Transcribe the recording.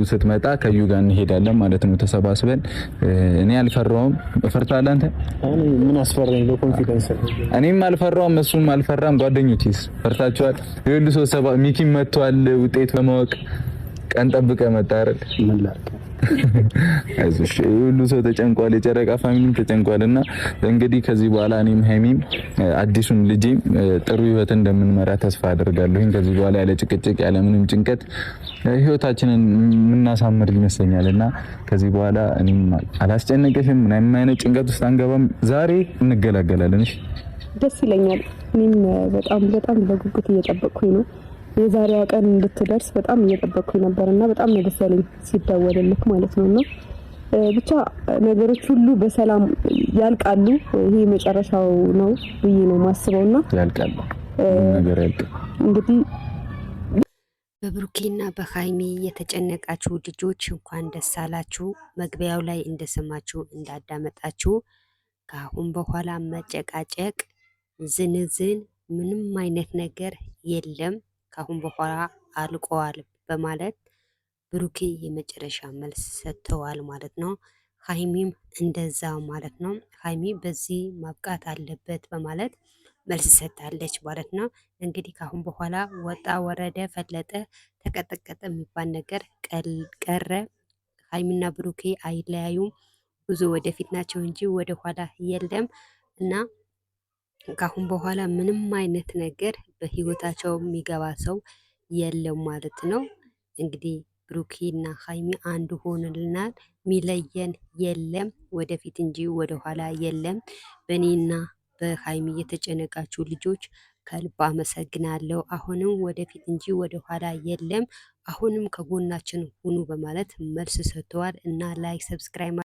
ስትመጣ ከዩ ጋር እንሄዳለን ማለት ነው ተሰባስበን። እኔ አልፈራውም። እፈርታለሁ አንተ? ምን አስፈራኝ? በኮንፊደንስ እኔም አልፈራውም እሱም አልፈራም። ጓደኞቼስ ፈርታችኋል? ይሁሉ ሰው ሚኪም መጥቷል ውጤት ለማወቅ ቀን ጠብቀህ መጣ አይደል? ምን ላድርግ? አይዞሽ ሁሉ ሰው ተጨንቋል። የጨረቃ ፋሚሊም ተጨንቋልና እንግዲህ ከዚህ በኋላ እኔም ሀይሚም አዲሱን ልጄም ጥሩ ህይወት እንደምንመራ ተስፋ አደርጋለሁ። ከዚህ በኋላ ያለ ጭቅጭቅ ያለ ምንም ጭንቀት ህይወታችንን የምናሳምር ይመስለኛልና ከዚህ በኋላ እኔም አላስጨነቀሽም። ምንም አይነት ጭንቀት ውስጥ አንገባም። ዛሬ እንገላገላለን። እሺ ደስ ይለኛል። እኔም በጣም በጉጉት እየጠበቅኩኝ ነው። የዛሬዋ ቀን እንድትደርስ በጣም እየጠበቅኩኝ ነበርና በጣም ነው ደስ ያለኝ ሲደወልልክ ማለት ነውና ብቻ ነገሮች ሁሉ በሰላም ያልቃሉ። ይሄ መጨረሻው ነው ብዬ ነው ማስበውና ያልቃሉ ነገር ያልቅ። እንግዲህ በብሩኬና በሃይሚ የተጨነቃችሁ ልጆች እንኳን ደስ አላችሁ። መግቢያው ላይ እንደሰማችሁ እንዳዳመጣችሁ ከአሁን በኋላ መጨቃጨቅ፣ ዝንዝን ምንም አይነት ነገር የለም። ካሁን በኋላ አልቀዋል በማለት ብሩኬ የመጨረሻ መልስ ሰጥተዋል ማለት ነው። ሃይሚም እንደዛ ማለት ነው። ሃይሚ በዚህ ማብቃት አለበት በማለት መልስ ሰጥታለች ማለት ነው። እንግዲህ ካሁን በኋላ ወጣ ወረደ ፈለጠ ተቀጠቀጠ የሚባል ነገር ቀረ። ሃይሚና ብሩኬ አይለያዩም። ብዙ ወደፊት ናቸው እንጂ ወደ ኋላ የለም እና ካሁን በኋላ ምንም አይነት ነገር በህይወታቸው የሚገባ ሰው የለም ማለት ነው። እንግዲህ ብሩኬና ሃይሚ አንድ ሆነልናል። ሚለየን የለም ወደፊት እንጂ ወደ ኋላ የለም። በእኔና በሃይሚ የተጨነቃችሁ ልጆች ከልብ አመሰግናለሁ። አሁንም ወደፊት እንጂ ወደ ኋላ የለም። አሁንም ከጎናችን ሁኑ በማለት መልስ ሰጥተዋል እና ላይክ ሰብስክራይብ